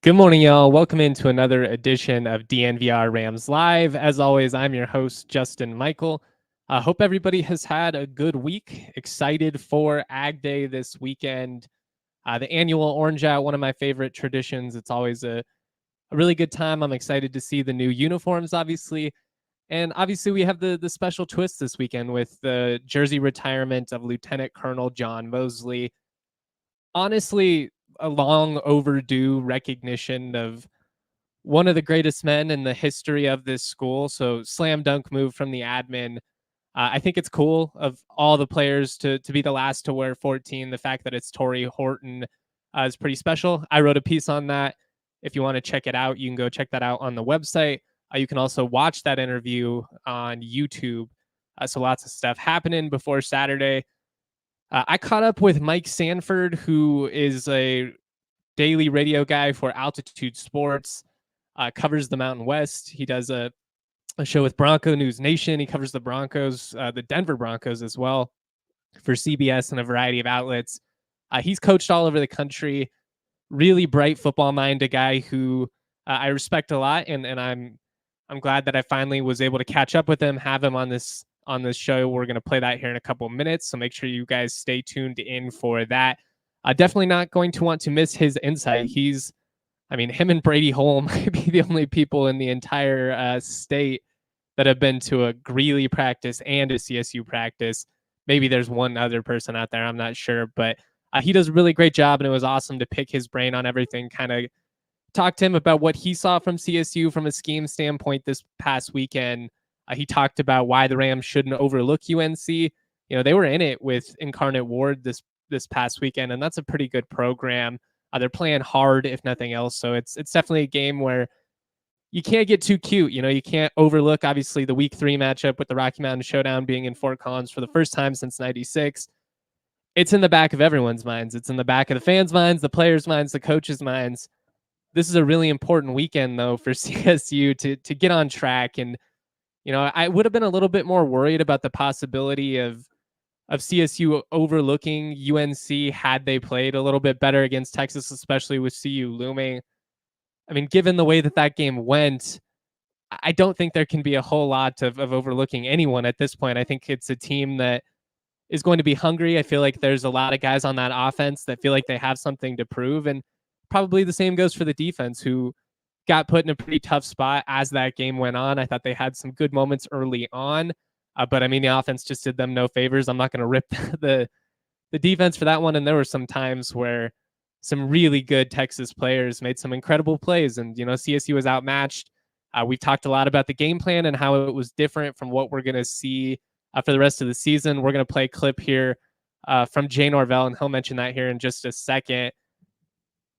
Good morning, y'all. Welcome into another edition of DNVR Rams Live. As always, I'm your host, Justin Michael. I hope everybody has had a good week. Excited for Ag Day this weekend. The annual Orange Out, one of my favorite traditions. It's always a really good time. I'm excited to see the new uniforms, obviously. And obviously, we have the special twist this weekend with the jersey retirement of Lieutenant Colonel John Mosley. Honestly, a long overdue recognition of one of the greatest men in the history of this school. So slam dunk move from the admin. I think it's cool of all the players to be the last to wear 14. The fact that it's Torrey Horton is pretty special. I wrote a piece on that. If you want to check it out, you can go check that out on the website. You can also watch that interview on YouTube. So lots of stuff happening before Saturday. I caught up with Mike Sanford, who is a daily radio guy for Altitude Sports, covers the Mountain West. He does a show with Bronco News Nation. He covers the Broncos, the Denver Broncos as well, for CBS and a variety of outlets. He's coached all over the country. Really bright football mind, a guy who I respect a lot, and I'm glad that I finally was able to catch up with him, have him on this show. We're going to play that here in a couple of minutes, so make sure you guys stay tuned in for that. Definitely not going to want to miss his insight. Him and Brady Holm might be the only people in the entire state that have been to a Greeley practice and a CSU practice. Maybe there's one other person out there, I'm not sure, but he does a really great job, and it was awesome to pick his brain on everything, kind of talk to him about what he saw from CSU from a scheme standpoint this past weekend. He talked about why the Rams shouldn't overlook UNC. They were in it with Incarnate Ward this past weekend, and that's a pretty good program. They're playing hard, if nothing else. So it's definitely a game where you can't get too cute. You can't overlook, obviously, the week 3 matchup with the Rocky Mountain Showdown being in Fort Collins for the first time since '96. It's in the back of everyone's minds. It's in the back of the fans' minds, the players' minds, the coaches' minds. This is a really important weekend, though, for CSU to get on track. And I would have been a little bit more worried about the possibility of CSU overlooking UNC had they played a little bit better against Texas, especially with CU looming. Given the way that game went, I don't think there can be a whole lot of overlooking anyone at this point. I think it's a team that is going to be hungry. I feel like there's a lot of guys on that offense that feel like they have something to prove. And probably the same goes for the defense, who got put in a pretty tough spot as that game went on. I thought they had some good moments early on, but the offense just did them no favors. I'm not going to rip the defense for that one. And there were some times where some really good Texas players made some incredible plays, and CSU was outmatched. We talked a lot about the game plan and how it was different from what we're going to see for the rest of the season. We're going to play a clip here from Jay Norvell, and he'll mention that here in just a second.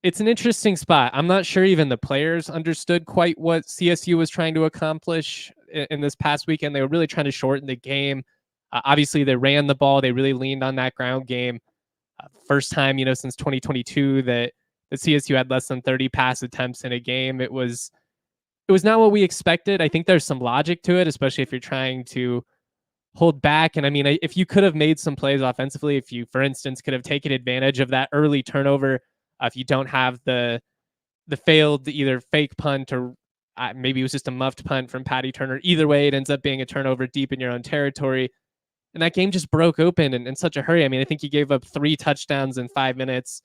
It's an interesting spot. I'm not sure even the players understood quite what CSU was trying to accomplish in this past weekend. They were really trying to shorten the game. Obviously, they ran the ball. They really leaned on that ground game. First time, since 2022 that the CSU had less than 30 pass attempts in a game. It was not what we expected. I think there's some logic to it, especially if you're trying to hold back. And if you could have made some plays offensively, if you, for instance, could have taken advantage of that early turnover, if you don't have the failed either fake punt or maybe it was just a muffed punt from Patty Turner. Either way, it ends up being a turnover deep in your own territory. And that game just broke open in such a hurry. I think he gave up 3 touchdowns in 5 minutes,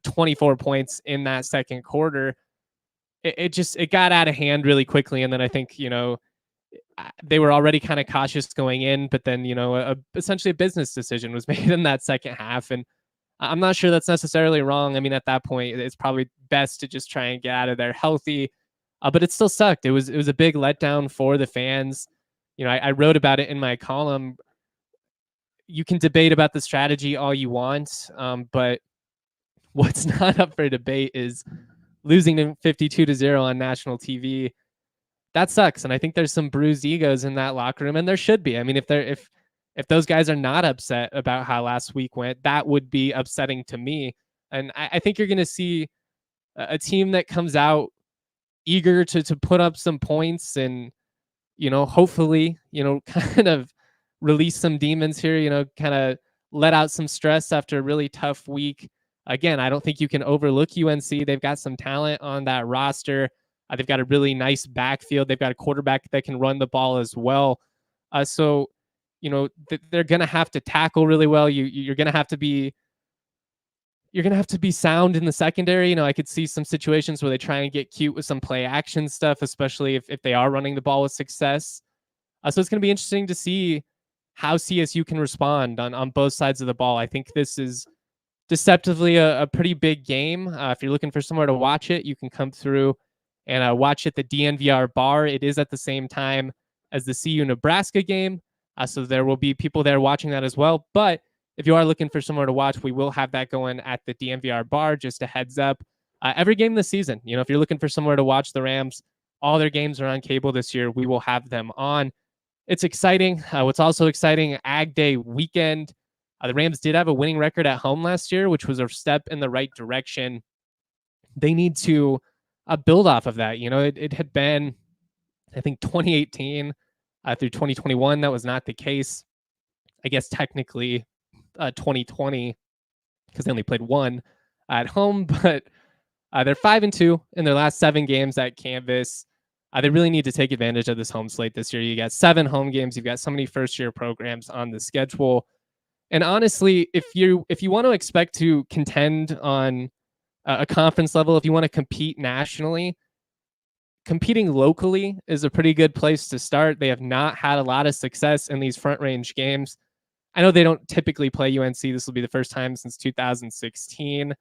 24 points in that second quarter. It got out of hand really quickly. And then I think, they were already kind of cautious going in, but then, essentially a business decision was made in that second half. And I'm not sure that's necessarily wrong. At that point, it's probably best to just try and get out of there healthy. But it still sucked. It was a big letdown for the fans. I wrote about it in my column. You can debate about the strategy all you want, but what's not up for debate is losing to 52-0 on national TV. That sucks. And I think there's some bruised egos in that locker room, and there should be. I mean, if those guys are not upset about how last week went, that would be upsetting to me. And I think you're going to see a team that comes out eager to put up some points and, hopefully, kind of release some demons here, kind of let out some stress after a really tough week. Again, I don't think you can overlook UNC. They've got some talent on that roster. They've got a really nice backfield. They've got a quarterback that can run the ball as well. So, they're going to have to tackle really well. You're going to have to be sound in the secondary. I could see some situations where they try and get cute with some play action stuff, especially if they are running the ball with success. So it's going to be interesting to see how CSU can respond on both sides of the ball. I think this is deceptively a pretty big game. If you're looking for somewhere to watch it, you can come through and watch at the DNVR bar. It is at the same time as the CU Nebraska game. So there will be people there watching that as well. But if you are looking for somewhere to watch, we will have that going at the DNVR bar, just a heads up. Every game this season, if you're looking for somewhere to watch the Rams, all their games are on cable this year. We will have them on. It's exciting. What's also exciting, Ag Day weekend. The Rams did have a winning record at home last year, which was a step in the right direction. They need to build off of that. It had been, I think, 2018 through 2021. That was not the case. I guess technically 2020, because they only played one at home, but they're 5-2 in their last 7 games at Canvas. They really need to take advantage of this home slate this year. You got 7 home games. You've got so many first-year programs on the schedule. And honestly, if you want to expect to contend on a conference level, if you want to compete nationally, competing locally is a pretty good place to start. They have not had a lot of success in these front range games. I know they don't typically play UNC. This will be the first time since 2016.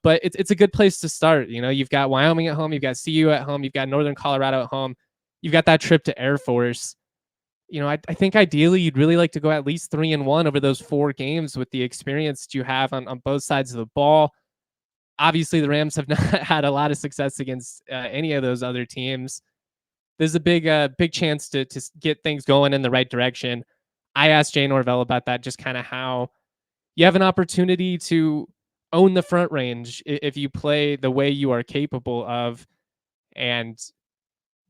But it's a good place to start. You've got Wyoming at home. You've got CU at home. You've got Northern Colorado at home. You've got that trip to Air Force. I think ideally you'd really like to go at least 3-1 over those 4 games with the experience that you have on both sides of the ball. Obviously, the Rams have not had a lot of success against any of those other teams. There's a big chance to get things going in the right direction. I asked Jay Norvell about that, just kind of how you have an opportunity to own the front range if you play the way you are capable of. And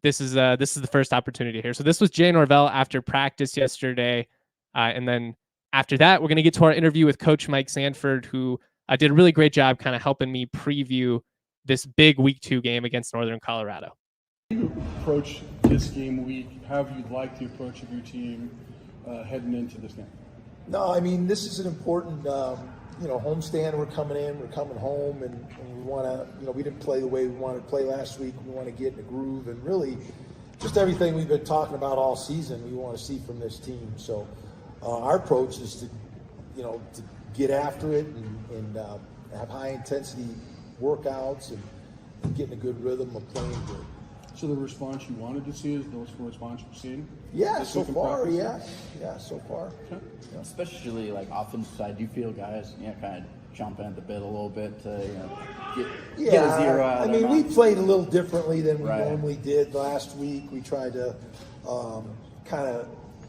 this is the first opportunity here. So this was Jay Norvell after practice yesterday. And then after that, we're going to get to our interview with Coach Mike Sanford, who did a really great job kind of helping me preview this big week 2 game against Northern Colorado. How do you approach this game week? How have you liked the approach of your team heading into this game? No, I mean, this is an important, homestand. We're coming in, we're coming home, and we want to, we didn't play the way we wanted to play last week. We want to get in a groove, and really just everything we've been talking about all season we want to see from this team. So our approach is to get after it and have high-intensity workouts and get in a good rhythm of playing good. So the response you wanted to see is the response you've seen? Yeah, so far, yeah, so far. Okay. Yeah. Especially like offensive side, do you feel guys, kind of chomping at the bit a little bit to get a 0 out? I mean, we played a little differently than we normally did last week. We tried to kind of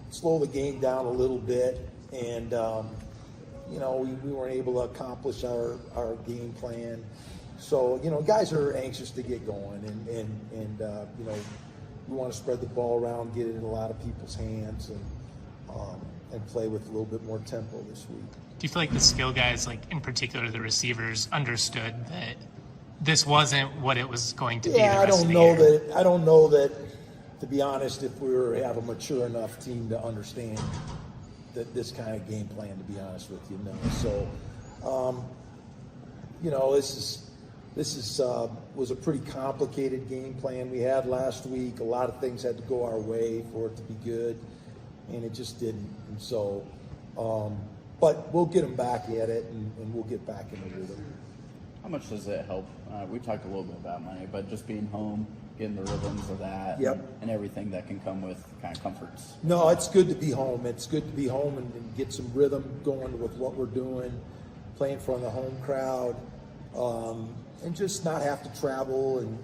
slow the game down a little bit, and we weren't able to accomplish our game plan. So, guys are anxious to get going, and we want to spread the ball around, get it in a lot of people's hands, and play with a little bit more tempo this week. Do you feel like the skill guys, like in particular the receivers, understood that this wasn't what it was going to be? Yeah, I don't know that, to be honest, if we have a mature enough team to understand that this kind of game plan, to be honest with you. So, this was a pretty complicated game plan we had last week. A lot of things had to go our way for it to be good, and it just didn't. And so, but we'll get them back at it, and we'll get back in the rhythm. How much does it help? We talked a little bit about money, but just being home, getting the rhythms of that, and everything that can come with kind of comforts. No, it's good to be home. It's good to be home and get some rhythm going with what we're doing, playing in front of the home crowd. just not have to travel and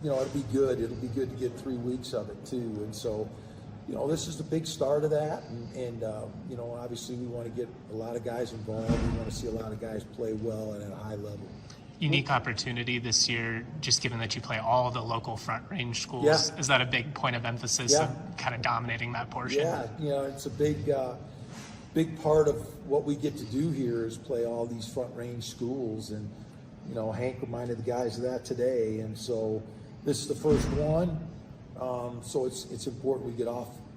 it'll be good. It'll be good to get 3 weeks of it too. And so, this is the big start of that. And obviously we want to get a lot of guys involved. We want to see a lot of guys play well and at a high level. Unique opportunity this year, just given that you play all the local Front Range schools. Yeah. Is that a big point of emphasis of kind of dominating that portion? Yeah, it's a big part of what we get to do here is play all these Front Range schools. And, Hank reminded the guys of that today. And so this is the first one. So it's important we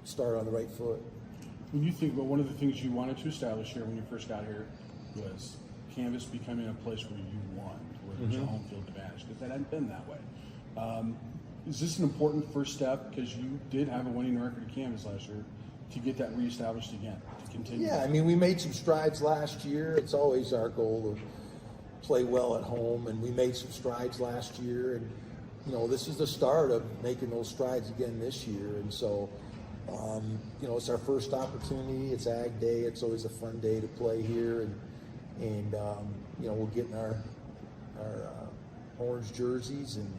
start on the right foot. When you think about one of the things you wanted to establish here when you first got here was Canvas becoming a place where you won, where there's a home field advantage, because that hadn't been that way. Is this an important first step, because you did have a winning record at Canvas last year, to get that reestablished again, to continue? Yeah, we made some strides last year. It's always our goal to play well at home, and we made some strides last year, and this is the start of making those strides again this year. And so it's our first opportunity. It's Ag Day. It's always a fun day to play here, and we'll get in our orange jerseys and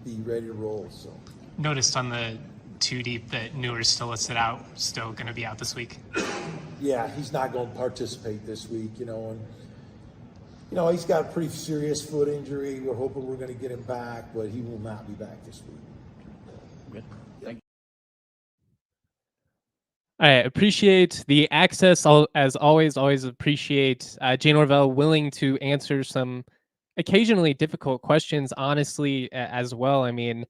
be ready to roll. So Noticed on the 2 deep that Newer's still listed out, still going to be out this week. Yeah, he's not going to participate this week, he's got a pretty serious foot injury. We're hoping we're going to get him back, but he will not be back this week. Good. Thank you. I appreciate the access. As always appreciate Jay Norvell willing to answer some occasionally difficult questions, honestly, as well. I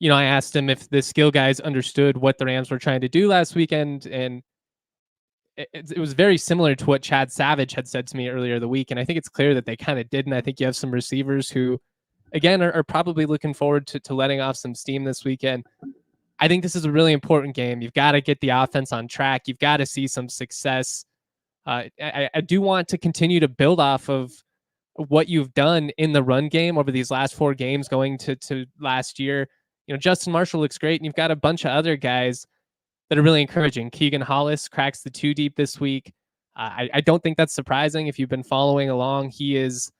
asked him if the skill guys understood what the Rams were trying to do last weekend, and it was very similar to what Chad Savage had said to me earlier the week. And I think it's clear that they kind of didn't. I think you have some receivers who, again, are probably looking forward to letting off some steam this weekend. I think this is a really important game. You've got to get the offense on track. You've got to see some success. I do want to continue to build off of what you've done in the run game over these last 4 games going to last year. Justin Marshall looks great, and you've got a bunch of other guys that are really encouraging. Keegan Hollis cracks the 2 deep this week. I don't think that's surprising if you've been following along. He is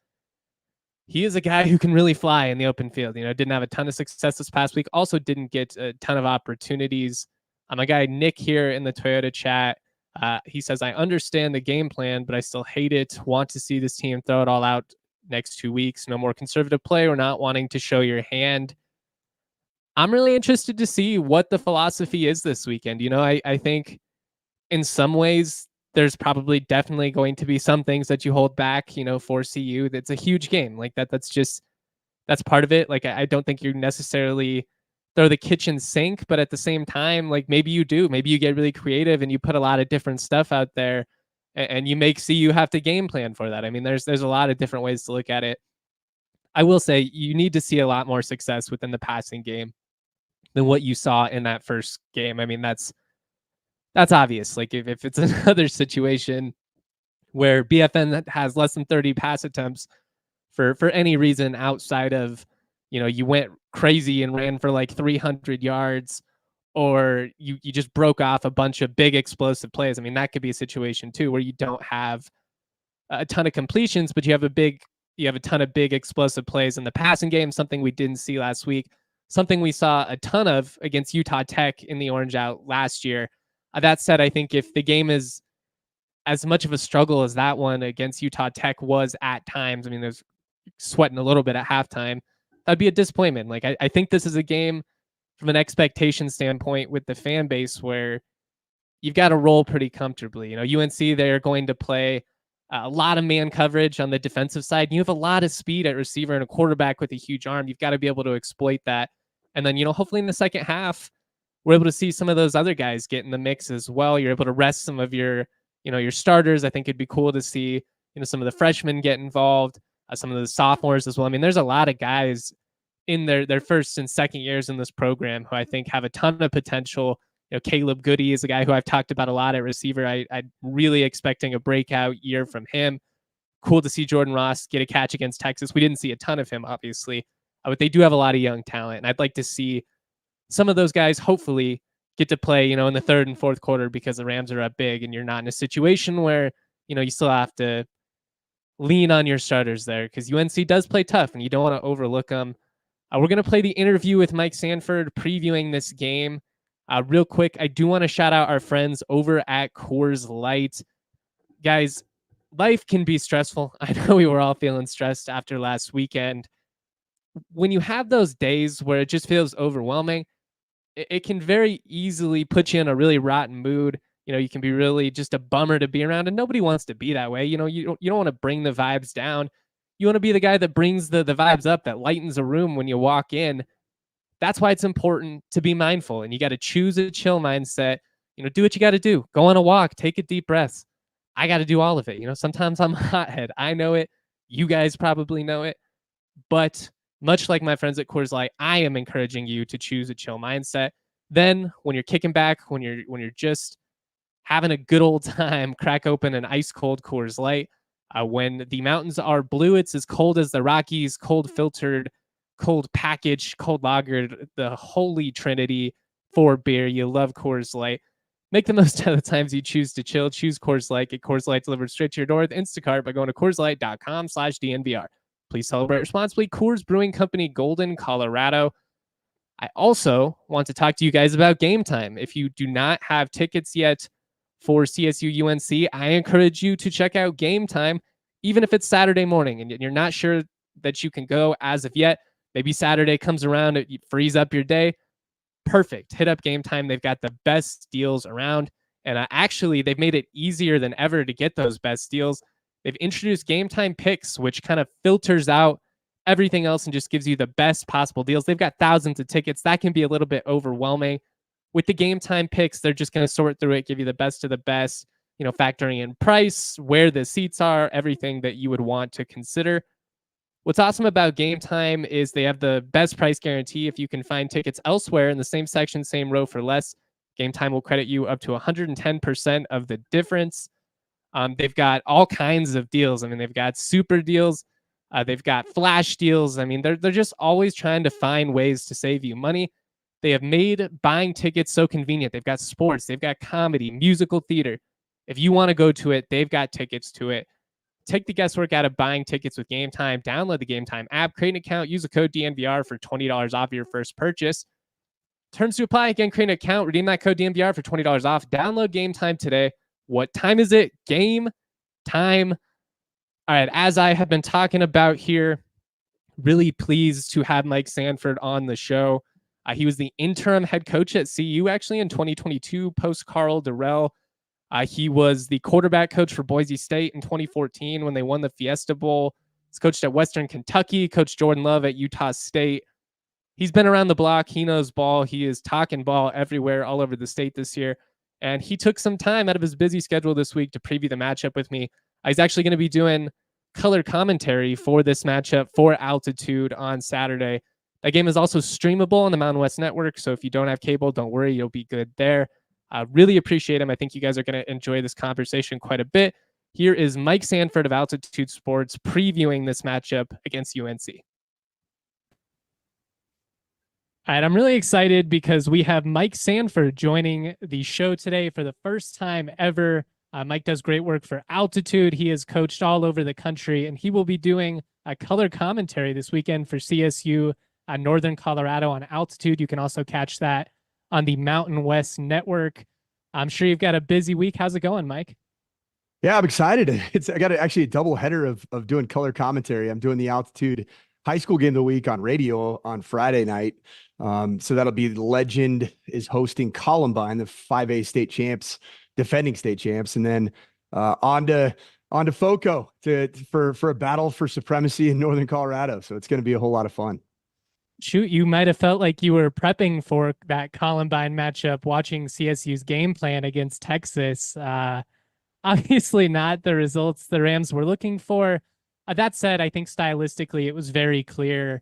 a guy who can really fly in the open field. Didn't have a ton of success this past week. Also didn't get a ton of opportunities. My guy Nick here in the Toyota chat, he says, I understand the game plan, but I still hate it. Want to see this team throw it all out next 2 weeks. No more conservative play or not wanting to show your hand. I'm really interested to see what the philosophy is this weekend. I think in some ways there's probably definitely going to be some things that you hold back, for CU. That's a huge game like that. That's part of it. Like, I don't think you necessarily throw the kitchen sink, but at the same time, like, maybe you do, maybe you get really creative and you put a lot of different stuff out there and you make CU have to game plan for that. There's a lot of different ways to look at it. I will say you need to see a lot more success within the passing game than what you saw in that first game. That's obvious. Like, if it's another situation where BFN has less than 30 pass attempts for any reason outside of, you went crazy and ran for like 300 yards, or you just broke off a bunch of big explosive plays. That could be a situation too, where you don't have a ton of completions, but you have a ton of big explosive plays in the passing game, something we didn't see last week. Something we saw a ton of against Utah Tech in the Orange Out last year. That said, I think if the game is as much of a struggle as that one against Utah Tech was at times, there's sweating a little bit at halftime, that'd be a disappointment. Like, I think this is a game from an expectation standpoint with the fan base where you've got to roll pretty comfortably. UNC, they're going to play a lot of man coverage on the defensive side. You have a lot of speed at receiver and a quarterback with a huge arm. You've got to be able to exploit that. And then, hopefully in the second half, we're able to see some of those other guys get in the mix as well. You're able to rest some of your starters. I think it'd be cool to see, some of the freshmen get involved, some of the sophomores as well. There's a lot of guys in their first and second years in this program who I think have a ton of potential. Caleb Goody is a guy who I've talked about a lot at receiver. I'm really expecting a breakout year from him. Cool to see Jordan Ross get a catch against Texas. We didn't see a ton of him, obviously, but they do have a lot of young talent. And I'd like to see some of those guys hopefully get to play, in the third and fourth quarter, because the Rams are up big and you're not in a situation where, you still have to lean on your starters there because UNC does play tough and you don't want to overlook them. We're going to play the interview with Mike Sanford previewing this game. Real quick, I do want to shout out our friends over at Coors Light. Guys, life can be stressful. I know we were all feeling stressed after last weekend. When you have those days where it just feels overwhelming, it can very easily put you in a really rotten mood. You can be really just a bummer to be around, and nobody wants to be that way. You don't want to bring the vibes down. You want to be the guy that brings the vibes up, that lightens a room when you walk in. That's why it's important to be mindful, and you got to choose a chill mindset. Do what you got to do. Go on a walk, take a deep breath. I got to do all of it. Sometimes I'm a hothead. I know it. You guys probably know it. But much like my friends at Coors Light, I am encouraging you to choose a chill mindset. Then when you're kicking back, when you're just having a good old time, crack open an ice cold Coors Light. When the mountains are blue, it's as cold as the Rockies, cold filtered, cold packaged, cold lagered, the holy trinity for beer. You love Coors Light. Make the most out of the times you choose to chill. Choose Coors Light. Get Coors Light delivered straight to your door with Instacart by going to CoorsLight.com/DNVR. Please celebrate responsibly. Coors Brewing Company, Golden, Colorado. I also want to talk to you guys about Game Time. If you do not have tickets yet for CSU UNC, I encourage you to check out Game Time, even if it's Saturday morning and you're not sure that you can go as of yet. Maybe Saturday comes around, it frees up your day. Perfect. Hit up Game Time. They've got the best deals around. And actually, they've made it easier than ever to get those best deals. They've introduced Game Time Picks, which kind of filters out everything else and just gives you the best possible deals. They've got thousands of tickets. That can be a little bit overwhelming. With the Game Time Picks, they're just going to sort through it, give you the best of the best, factoring in price, where the seats are, everything that you would want to consider. What's awesome about Game Time is they have the best price guarantee. If you can find tickets elsewhere in the same section, same row for less, Game Time will credit you up to 110% of the difference. They've got all kinds of deals. They've got super deals. They've got flash deals. They're just always trying to find ways to save you money. They have made buying tickets so convenient. They've got sports, they've got comedy, musical theater. If you want to go to it, they've got tickets to it. Take the guesswork out of buying tickets with Game Time. Download the Game Time app, create an account, use the code DNVR for $20 off your first purchase. Terms to apply. Again, create an account, redeem that code DNVR for $20 off. Download Game Time today. What time is it? Game time. All right, as I have been talking about here, really pleased to have Mike Sanford on the show. He was the interim head coach at CU actually in 2022, post Karl Dorrell. He was the quarterback coach for Boise State in 2014 when they won the Fiesta Bowl. He's coached at Western Kentucky, coached Jordan Love at Utah State. He's been around the block. He knows ball. He is talking ball everywhere, all over the state this year. And he took some time out of his busy schedule this week to preview the matchup with me. He's actually going to be doing color commentary for this matchup for Altitude on Saturday. That game is also streamable on the Mountain West Network, so if you don't have cable, don't worry, you'll be good there. Really appreciate him. I think you guys are going to enjoy this conversation quite a bit. Here is Mike Sanford of Altitude Sports previewing this matchup against UNC. All right, I'm really excited because we have Mike Sanford joining the show today for the first time ever. Mike does great work for Altitude. He has coached all over the country, and he will be doing a color commentary this weekend for CSU Northern Colorado on Altitude. You can also catch that on the Mountain West Network. I'm sure you've got a busy week. How's it going, Mike? Yeah, I'm excited. I got actually a double header of doing color commentary. I'm doing the Altitude high school game of the week on radio on Friday night. So that'll be Legend is hosting Columbine, the 5A state champs, defending state champs, and then on to FOCO for a battle for supremacy in Northern Colorado. So it's going to be a whole lot of fun. Shoot, you might have felt like you were prepping for that Columbine matchup, watching CSU's game plan against Texas. Obviously not the results the Rams were looking for. That said, I think stylistically it was very clear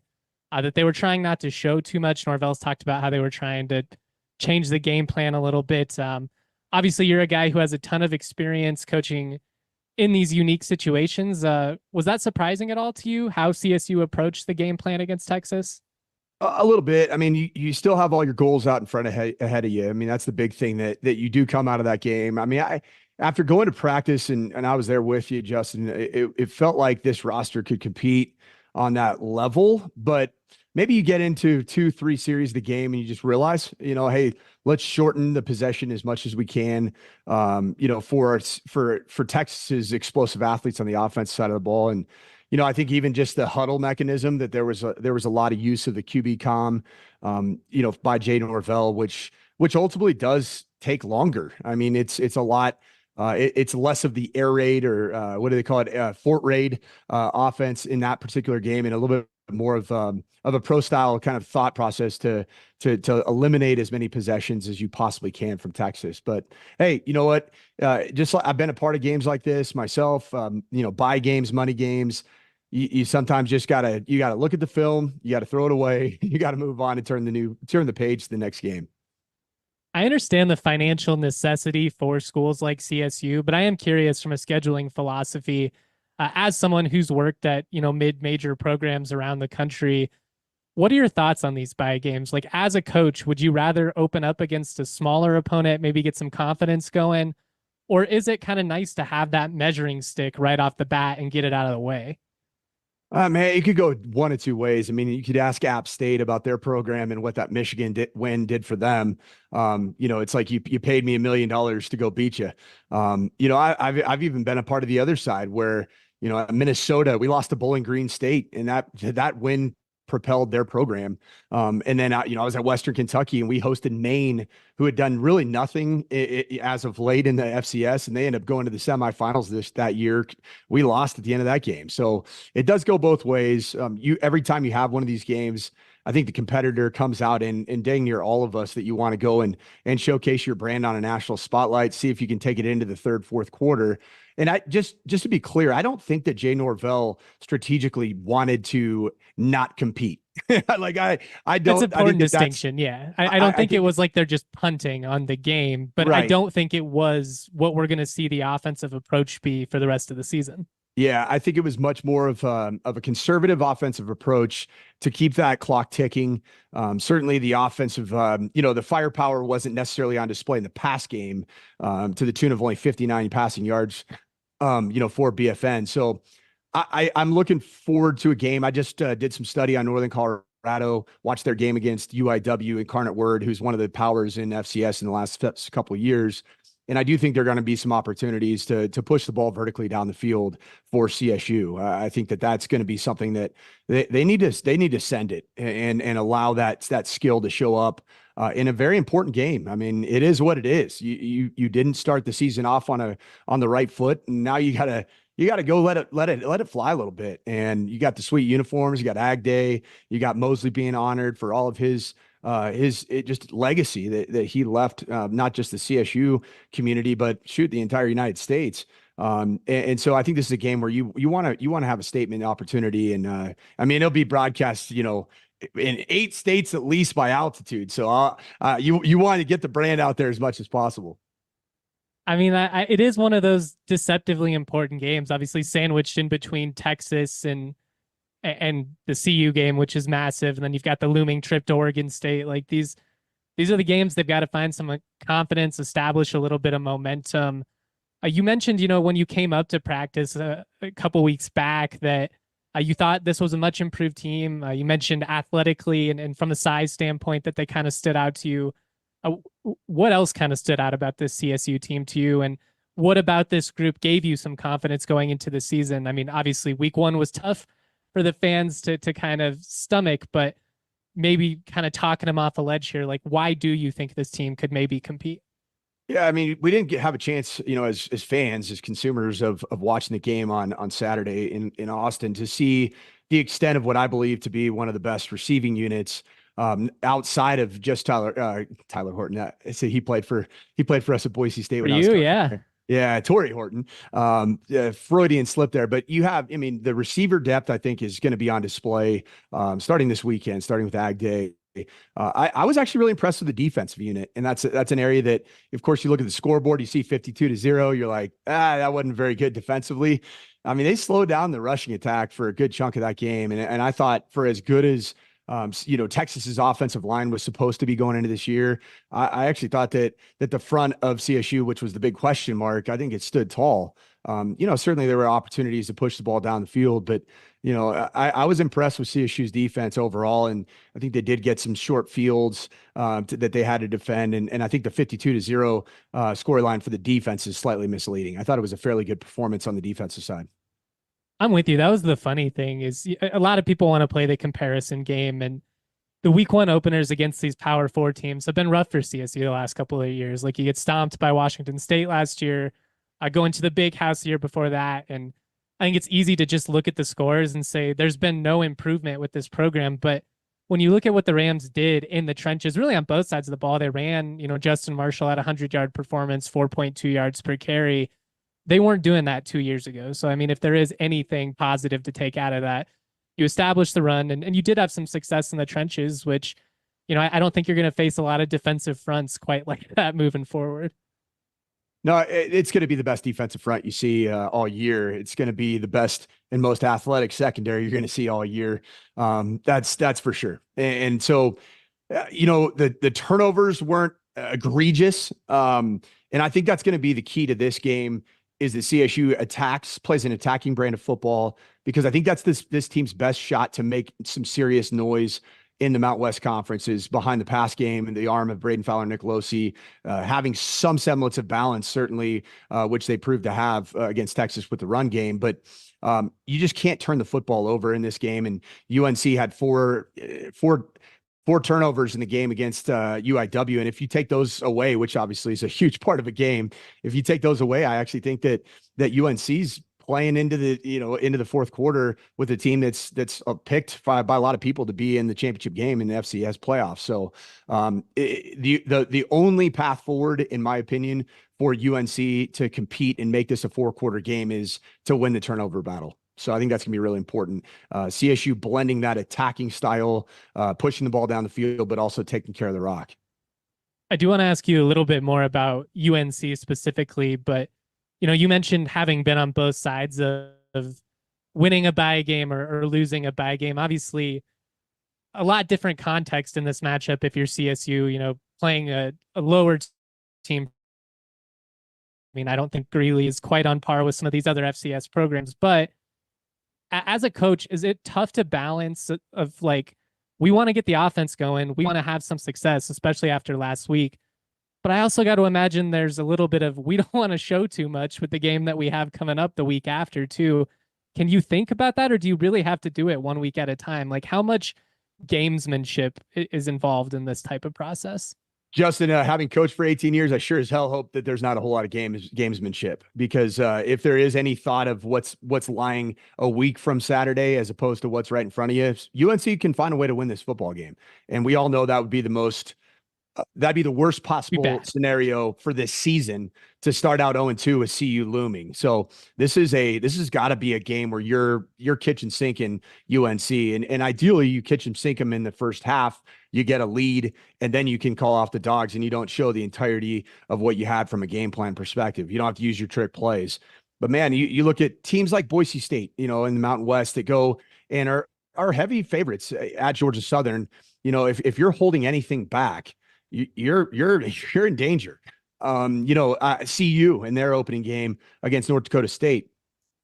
that they were trying not to show too much. Norvell's talked about how they were trying to change the game plan a little bit. Obviously, you're a guy who has a ton of experience coaching in these unique situations. Was that surprising at all to you, how CSU approached the game plan against Texas? A little bit. You still have all your goals out in front ahead of you. That's the big thing that you do come out of that game. after going to practice and I was there with you, Justin, it felt like this roster could compete on that level, but maybe you get into 2-3 series of the game and you just realize, hey, let's shorten the possession as much as we can, for Texas's explosive athletes on the offense side of the ball. And, I think even just the huddle mechanism, that there was a lot of use of the QB comm, by Jay Norvell, which ultimately does take longer. I mean, it's a lot. It's less of the air raid, or what do they call it? Fort raid offense in that particular game, and a little bit more of a pro style kind of thought process to eliminate as many possessions as you possibly can from Texas. But hey, you know what? Just like I've been a part of games like this myself, buy games, money games. You sometimes just gotta look at the film, you gotta throw it away, you gotta move on and turn the page to the next game. I understand the financial necessity for schools like CSU, but I am curious from a scheduling philosophy, as someone who's worked at, mid-major programs around the country, what are your thoughts on these bye games? Like, as a coach, would you rather open up against a smaller opponent, maybe get some confidence going? Or is it kind of nice to have that measuring stick right off the bat and get it out of the way? Man, it could go one of two ways. I mean, you could ask App State about their program and what that Michigan win did for them. It's like you paid me $1 million to go beat you. I've even been a part of the other side where, Minnesota, we lost to Bowling Green State, and that win propelled their program. And then, I was at Western Kentucky, and we hosted Maine, who had done really nothing as of late in the FCS, and they ended up going to the semifinals that year. We lost at the end of that game. So it does go both ways. Every time you have one of these games, I think the competitor comes out and dang near all of us that you want to go and showcase your brand on a national spotlight, see if you can take it into the third, fourth quarter. And I just to be clear, I don't think that Jay Norvell strategically wanted to not compete. Like I don't. That's an important distinction. Yeah, I don't think it was like they're just punting on the game, but right. I don't think it was what we're going to see the offensive approach be for the rest of the season. Yeah, I think it was much more of a conservative offensive approach to keep that clock ticking. Certainly the offensive, the firepower wasn't necessarily on display in the pass game, to the tune of only 59 passing yards, for BFN. So I'm looking forward to a game. I just did some study on Northern Colorado, watched their game against UIW, Incarnate Word, who's one of the powers in FCS in the last couple of years. And I do think there are going to be some opportunities to push the ball vertically down the field for CSU. I think that's going to be something that they need to send it and allow that skill to show up in a very important game. I mean, it is what it is. You didn't start the season off on the right foot, and now you gotta go let it fly a little bit. And you got the sweet uniforms, you got Ag Day, you got Mosley being honored for all of his just legacy that he left, not just the CSU community, but the entire United States. And so I think this is a game where you want to have a statement opportunity. And I mean, it'll be broadcast, in 8 states at least by altitude. So you want to get the brand out there as much as possible. I mean, it is one of those deceptively important games, obviously sandwiched in between Texas and the CU game, which is massive. And then you've got the looming trip to Oregon State. Like these are the games they've got to find some confidence, establish a little bit of momentum. You mentioned, when you came up to practice a couple weeks back that you thought this was a much improved team. You mentioned athletically and from a size standpoint that they kind of stood out to you. What else kind of stood out about this CSU team to you? And what about this group gave you some confidence going into the season? I mean, obviously week 1 was tough for the fans to kind of stomach, but maybe kind of talking them off a ledge here. Like, why do you think this team could maybe compete? Yeah, I mean, we didn't have a chance, as fans, as consumers of watching the game on Saturday in Austin to see the extent of what I believe to be one of the best receiving units outside of just Tyler Horton. So he played for us at Boise State. For you, yeah. Yeah, Torrey Horton, Freudian slip there, but the receiver depth I think is going to be on display starting this weekend, starting with Ag Day. I was actually really impressed with the defensive unit, and that's an area that, of course, you look at the scoreboard, you see 52-0, you're like, that wasn't very good defensively. I mean, they slowed down the rushing attack for a good chunk of that game, and I thought for as good as Texas's offensive line was supposed to be going into this year. I actually thought that the front of CSU, which was the big question mark, I think it stood tall. Certainly there were opportunities to push the ball down the field, but I was impressed with CSU's defense overall, and I think they did get some short fields that they had to defend, and I think the 52-0 scoreline for the defense is slightly misleading. I thought it was a fairly good performance on the defensive side. I'm with you. That was the funny thing is a lot of people want to play the comparison game, and the week 1 openers against these Power 4 teams have been rough for CSU the last couple of years. Like you get stomped by Washington State last year, going to the Big House the year before that. And I think it's easy to just look at the scores and say there's been no improvement with this program. But when you look at what the Rams did in the trenches, really on both sides of the ball, they ran, Justin Marshall at 100-yard performance, 4.2 yards per carry. They weren't doing that 2 years ago. So, I mean, if there is anything positive to take out of that, you established the run and you did have some success in the trenches, which, I don't think you're going to face a lot of defensive fronts quite like that moving forward. No, it's going to be the best defensive front you see all year. It's going to be the best and most athletic secondary you're going to see all year. That's for sure. And so, the turnovers weren't egregious. And I think that's going to be the key to this game is that CSU plays an attacking brand of football, because I think that's this team's best shot to make some serious noise in the Mountain West Conference is behind the pass game and the arm of Braden Fowler-Nicolosi, having some semblance of balance, certainly, which they proved to have against Texas with the run game. But you just can't turn the football over in this game. And UNC had four turnovers in the game against UIW. And if you take those away, which obviously is a huge part of a game, if you take those away, I actually think that UNC's playing into the fourth quarter with a team that's picked by a lot of people to be in the championship game in the FCS playoffs. So the only path forward, in my opinion, for UNC to compete and make this a 4-quarter game is to win the turnover battle. So I think that's going to be really important. CSU blending that attacking style, pushing the ball down the field, but also taking care of the rock. I do want to ask you a little bit more about UNC specifically, but you mentioned having been on both sides of winning a bye game or losing a bye game. Obviously, a lot different context in this matchup if you're CSU, playing a lower team. I mean, I don't think Greeley is quite on par with some of these other FCS programs, but as a coach, is it tough to balance of like, we want to get the offense going, we want to have some success, especially after last week. But I also got to imagine there's a little bit of, we don't want to show too much with the game that we have coming up the week after too. Can you think about that? Or do you really have to do it 1 week at a time? Like how much gamesmanship is involved in this type of process? Justin, having coached for 18 years, I sure as hell hope that there's not a whole lot of gamesmanship, because if there is any thought of what's lying a week from Saturday as opposed to what's right in front of you, UNC can find a way to win this football game. And we all know that would be that'd be the worst possible scenario for this season, to start out 0-2 with CU looming. So this has got to be a game where you're kitchen sinking UNC, and ideally you kitchen sink them in the first half. You get a lead, and then you can call off the dogs, and you don't show the entirety of what you had from a game plan perspective. You don't have to use your trick plays. But man, you look at teams like Boise State, in the Mountain West, that go and are heavy favorites at Georgia Southern. If you're holding anything back, you're in danger. CU in their opening game against North Dakota State,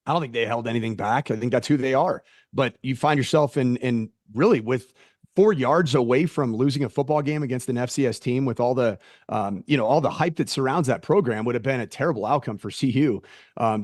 I don't think they held anything back. I think that's who they are. But you find yourself in really with 4 yards away from losing a football game against an FCS team, with all the all the hype that surrounds that program, would have been a terrible outcome for CU.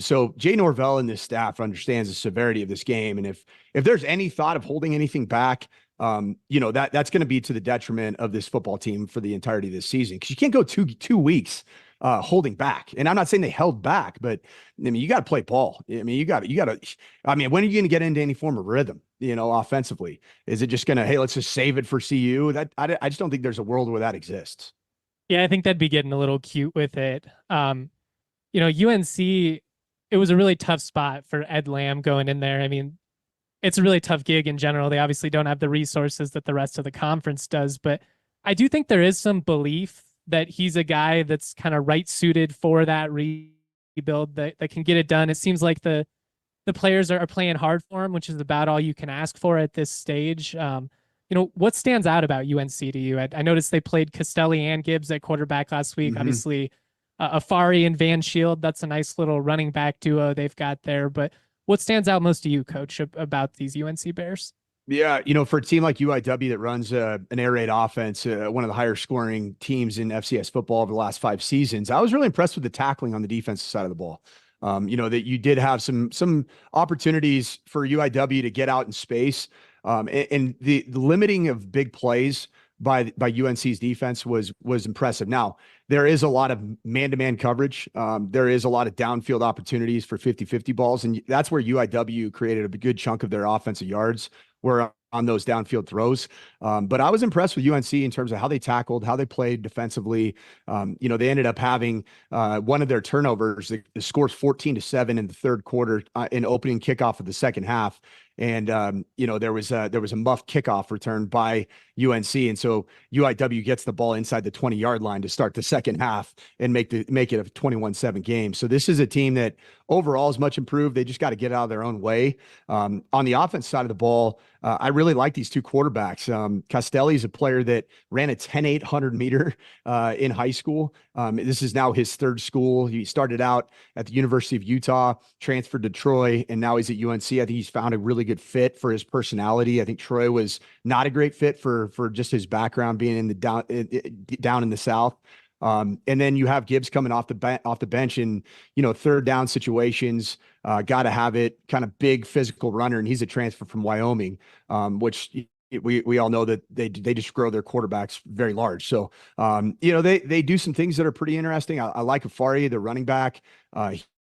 So Jay Norvell and this staff understands the severity of this game, and if there's any thought of holding anything back, that's going to be to the detriment of this football team for the entirety of this season, because you can't go two weeks holding back. And I'm not saying they held back, but I mean, you got to play ball. I mean, you got to, when are you going to get into any form of rhythm, offensively? Is it just going to, hey, let's just save it for CU? I just don't think there's a world where that exists. Yeah, I think that'd be getting a little cute with it. UNC, it was a really tough spot for Ed Lamb going in there. I mean, it's a really tough gig in general. They obviously don't have the resources that the rest of the conference does, but I do think there is some belief that he's a guy that's kind of right suited for that rebuild that can get it done. It seems like the players are playing hard for him, which is about all you can ask for at this stage. What stands out about UNC to you? I noticed they played Costelli and Gibbs at quarterback last week. Mm-hmm. Obviously, Afari and Van Shield, that's a nice little running back duo they've got there. But what stands out most to you, Coach, about these UNC Bears? Yeah, for a team like UIW that runs an air raid offense, one of the higher scoring teams in FCS football over the last 5 seasons, I was really impressed with the tackling on the defensive side of the ball. That you did have some opportunities for UIW to get out in space, and the limiting of big plays by UNC's defense was impressive. Now, there is a lot of man-to-man coverage. There is a lot of downfield opportunities for 50-50 balls, and that's where UIW created a good chunk of their offensive yards were on those downfield throws. But I was impressed with UNC in terms of how they tackled, how they played defensively. They ended up having one of their turnovers. The score's 14-7 in the third quarter in opening kickoff of the second half. And, there was a muff kickoff return by UNC. And so UIW gets the ball inside the 20-yard line to start the second half and make it a 21-7 game. So this is a team that overall is much improved. They just got to get out of their own way. On the offense side of the ball, I really like these two quarterbacks. Costelli is a player that ran a 10.800 meter in high school. This is now his third school. He started out at the University of Utah, transferred to Troy, and now he's at UNC. I think he's found a really good fit for his personality. I think Troy was not a great fit for just his background being in the down in the South. And then you have Gibbs coming off the bench in, third down situations, got to have it, kind of big physical runner. And he's a transfer from Wyoming, which we all know that they just grow their quarterbacks very large. So, they do some things that are pretty interesting. I like Afari, the running back.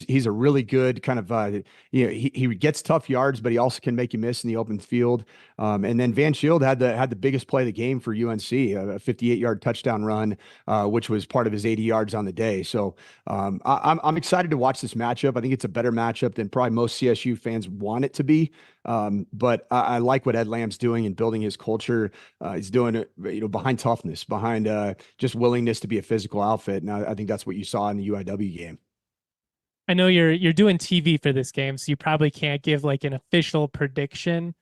He's a really good kind of, he gets tough yards, but he also can make you miss in the open field. And then Van Shield had the biggest play of the game for UNC, a 58-yard touchdown run, which was part of his 80 yards on the day. So I'm excited to watch this matchup. I think it's a better matchup than probably most CSU fans want it to be. But I like what Ed Lamb's doing and building his culture. He's doing it, behind toughness, behind just willingness to be a physical outfit. And I think that's what you saw in the UIW game. I know you're doing TV for this game, so you probably can't give like an official prediction,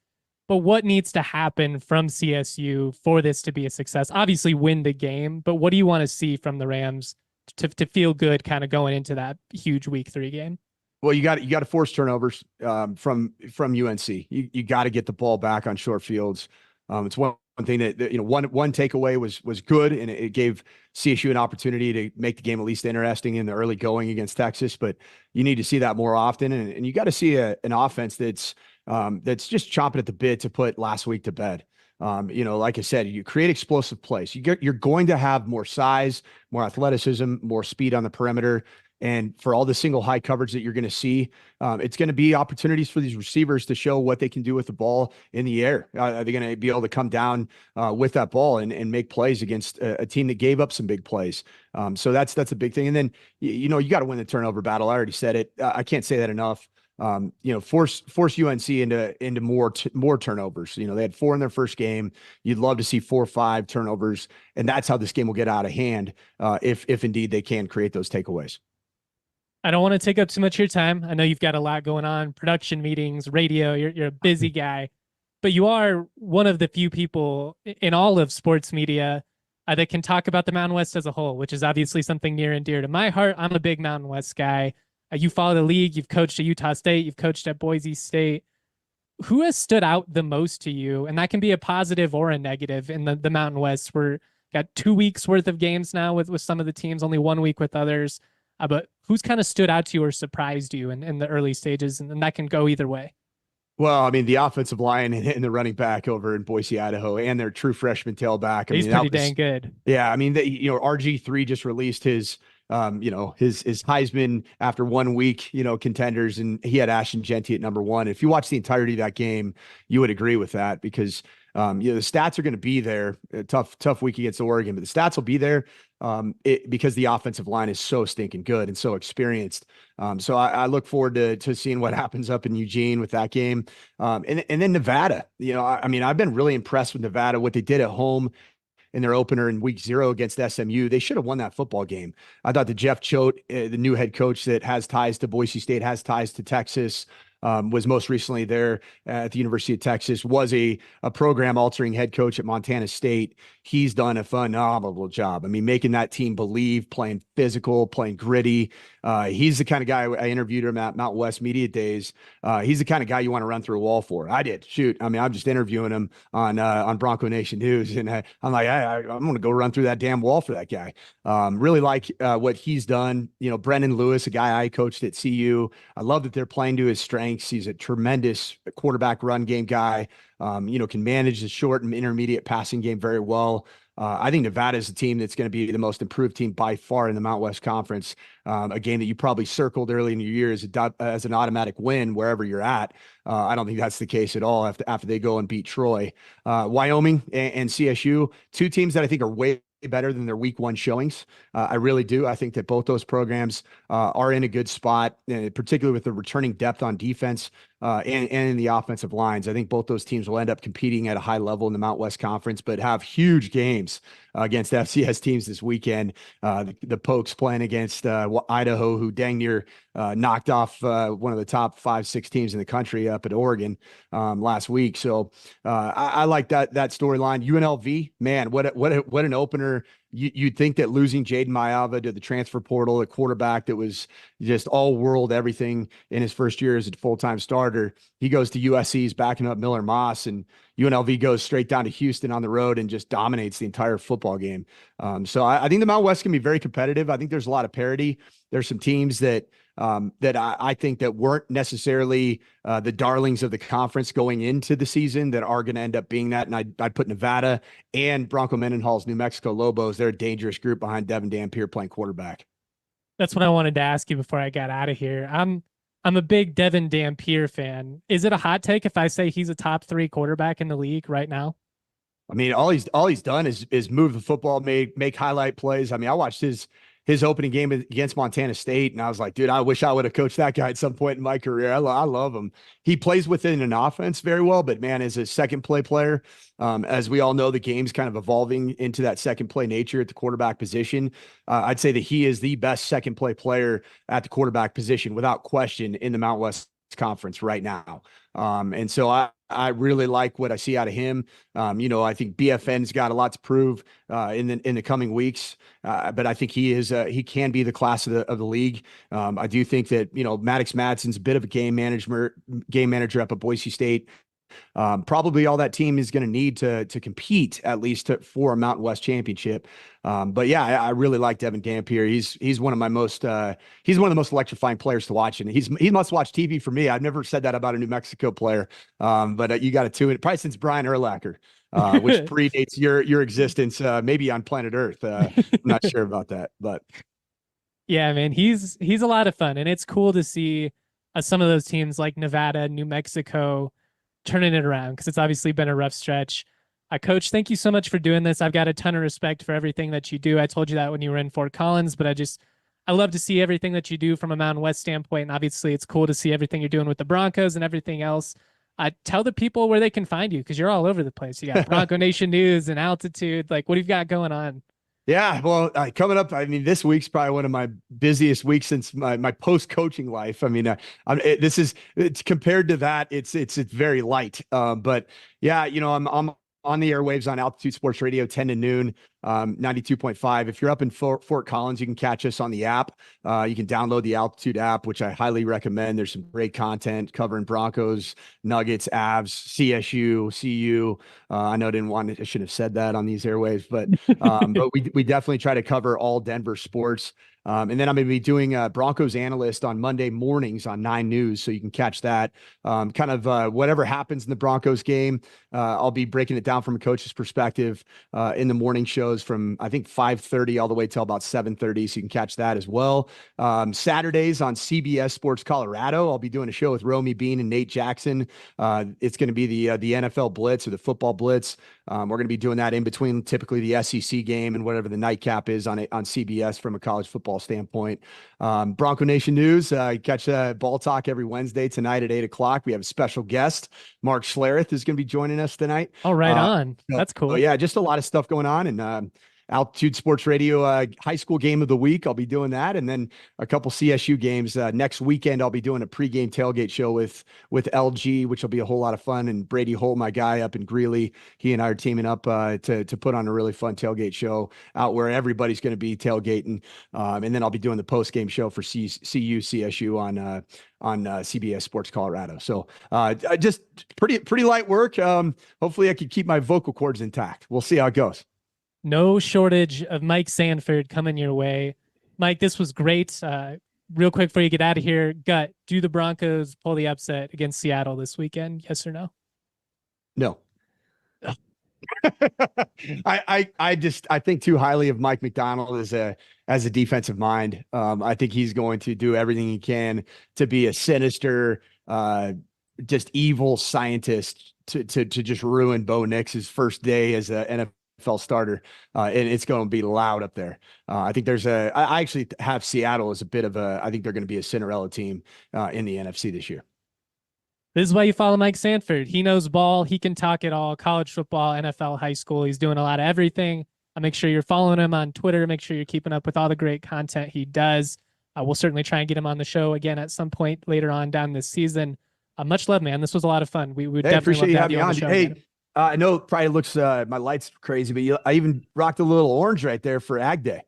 but what needs to happen from CSU for this to be a success? Obviously win the game, but what do you want to see from the Rams to feel good kind of going into that huge week 3 game? Well, you got to force turnovers from UNC. You got to get the ball back on short fields. It's one thing that one takeaway was good, and it gave CSU an opportunity to make the game at least interesting in the early going against Texas. But you need to see that more often, and you got to see an offense that's just chomping at the bit to put last week to bed. Like I said, you create explosive plays. You're going to have more size, more athleticism, more speed on the perimeter. And for all the single high coverage that you're going to see, it's going to be opportunities for these receivers to show what they can do with the ball in the air. Are they going to be able to come down with that ball and make plays against a team that gave up some big plays? So that's a big thing. And then, you got to win the turnover battle. I already said it. I can't say that enough. Force UNC into more turnovers. They had 4 in their first game. You'd love to see 4 or 5 turnovers. And that's how this game will get out of hand if indeed they can create those takeaways. I don't want to take up too much of your time. I know you've got a lot going on, production meetings, radio, you're a busy guy, but you are one of the few people in all of sports media that can talk about the Mountain West as a whole, which is obviously something near and dear to my heart. I'm a big Mountain West guy. You follow the league, you've coached at Utah State, you've coached at Boise State. Who has stood out the most to you? And that can be a positive or a negative in the Mountain West. We're got 2 weeks worth of games now with some of the teams, only 1 week with others. But who's kind of stood out to you or surprised you in the early stages? And that can go either way. Well, I mean, the offensive line and the running back over in Boise, Idaho, and their true freshman tailback. He's pretty dang good. Yeah. I mean, RG3 just released his Heisman after 1 week, contenders, and he had Ashton Genty at number 1. If you watch the entirety of that game, you would agree with that because, the stats are going to be there. A tough week against Oregon, but the stats will be there because the offensive line is so stinking good and so experienced. So I look forward to seeing what happens up in Eugene with that game. And then Nevada, I've been really impressed with Nevada, what they did at home in their opener in week 0 against SMU. They should have won that football game. I thought that Jeff Choate, the new head coach that has ties to Boise State, has ties to Texas, was most recently there at the University of Texas, was a program altering head coach at Montana State. He's done a phenomenal job. I mean, making that team believe, playing physical, playing gritty. He's the kind of guy, I interviewed him at Mountain West Media Days. He's the kind of guy you want to run through a wall for. I did. Shoot. I mean, I'm just interviewing him on Bronco Nation News. And I'm like, I'm going to go run through that damn wall for that guy. Really like what he's done. You know, Brendan Lewis, a guy I coached at CU. I love that they're playing to his strengths. He's a tremendous quarterback run game guy. You know, can manage the short and intermediate passing game very well. I think Nevada is a team that's going to be the most improved team by far in the Mountain West Conference. A game that you probably circled early in your year as an automatic win wherever you're at. I don't think that's the case at all after they go and beat Troy. Wyoming and CSU, two teams that I think are way better than their week 1 showings. I really do. I think that both those programs are in a good spot, particularly with the returning depth on defense and in the offensive lines. I think both those teams will end up competing at a high level in the Mountain West Conference, but have huge games against FCS teams this weekend. The Pokes playing against Idaho, who dang near knocked off one of the top 5-6 teams in the country up at Oregon last week. So I like that storyline. UNLV, man, what an opener. You'd think that losing Jaden Mayava to the transfer portal, a quarterback that was just all world, everything in his first year as a full-time starter, he goes to USC's backing up Miller Moss, and UNLV goes straight down to Houston on the road and just dominates the entire football game. So I think the Mountain West can be very competitive. I think there's a lot of parity. There's some teams that I think that weren't necessarily the darlings of the conference going into the season that are going to end up being that. And I'd put Nevada and Bronco Mendenhall's New Mexico Lobos. They're a dangerous group behind Devin Dampier playing quarterback. That's what I wanted to ask you before I got out of here. I'm a big Devin Dampier fan. Is it a hot take if I say he's a top 3 quarterback in the league right now? I mean, all he's done is move the football, make highlight plays. I mean, I watched his opening game against Montana State, and I was like, dude, I wish I would have coached that guy at some point in my career. I love him. He plays within an offense very well, but man, as a second play player, as we all know, the game's kind of evolving into that second play nature at the quarterback position. I'd say that he is the best second play player at the quarterback position without question in the Mountain West Conference right now. And so I really like what I see out of him. You know, I think BFN's got a lot to prove in the coming weeks, but I think he can be the class of the league. I do think that, you know, Maddox Madsen's a bit of a game manager up at Boise State. Probably all that team is going to need to compete at least for a Mountain West championship. But yeah, I really like Devin Dampier. He's one of my most he's one of the most electrifying players to watch, and he must watch TV for me. I've never said that about a New Mexico player, but you got to tune it probably since Brian Urlacher, which predates your existence, maybe on planet Earth. I'm not sure about that, but yeah, man, he's a lot of fun, and it's cool to see some of those teams like Nevada, New Mexico turning it around, because it's obviously been a rough stretch. Coach, thank you so much for doing this. I've got a ton of respect for everything that you do. I told you that when you were in Fort Collins, but I love to see everything that you do from a Mountain West standpoint. And obviously it's cool to see everything you're doing with the Broncos and everything else. Tell the people where they can find you, because you're all over the place. You got Bronco Nation News and Altitude. Like, what have you got going on? Yeah, well, coming up, I mean, this week's probably one of my busiest weeks since my post-coaching life. I mean, it's compared to that, it's very light. But yeah, you know, I'm on the airwaves on Altitude Sports Radio, 10 to noon, 92.5. If you're up in Fort Collins, you can catch us on the app. You can download the Altitude app, which I highly recommend. There's some great content covering Broncos, Nuggets, Avs, CSU, CU. I know I shouldn't have said that on these airwaves, but we definitely try to cover all Denver sports. And then I'm going to be doing a Broncos analyst on Monday mornings on 9 News. So you can catch that whatever happens in the Broncos game. I'll be breaking it down from a coach's perspective in the morning shows from, I think, 5:30 all the way till about 7:30. So you can catch that as well. Saturdays on CBS Sports Colorado, I'll be doing a show with Romy Bean and Nate Jackson. It's going to be the NFL Blitz or the football Blitz. We're going to be doing that in between typically the SEC game and whatever the nightcap is on CBS from a college football standpoint. Bronco Nation News, catch Ball Talk every Wednesday tonight at 8:00. We have a special guest. Mark Schlereth is going to be joining us tonight. Oh, right on. That's cool. Yeah, just a lot of stuff going on. And Altitude Sports Radio high school game of the week. I'll be doing that. And then a couple CSU games. Next weekend, I'll be doing a pregame tailgate show with LG, which will be a whole lot of fun. And Brady Holt, my guy up in Greeley, he and I are teaming up to put on a really fun tailgate show out where everybody's going to be tailgating. And then I'll be doing the post-game show for CSU on CBS Sports Colorado. So just pretty light work. Hopefully I can keep my vocal cords intact. We'll see how it goes. No shortage of Mike Sanford coming your way. Mike, this was great. Real quick before you get out of here, Gut, do the Broncos pull the upset against Seattle this weekend? Yes or no? No. I think too highly of Mike McDonald as a defensive mind. I think he's going to do everything he can to be a sinister, just evil scientist to just ruin Bo Nix's first day as an NFL starter. And it's going to be loud up there. I think I actually have Seattle as a bit of I think they're going to be a Cinderella team in the NFC this year. This is why you follow Mike Sanford. He knows ball. He can talk it all. College football, NFL, high school. He's doing a lot of everything. Make sure you're following him on Twitter. Make sure you're keeping up with all the great content he does. We'll certainly try and get him on the show again at some point later on down this season. Much love, man. This was a lot of fun. We would definitely appreciate you having me me on. The show hey, again. I know it probably looks my lights crazy, but I even rocked a little orange right there for Ag Day.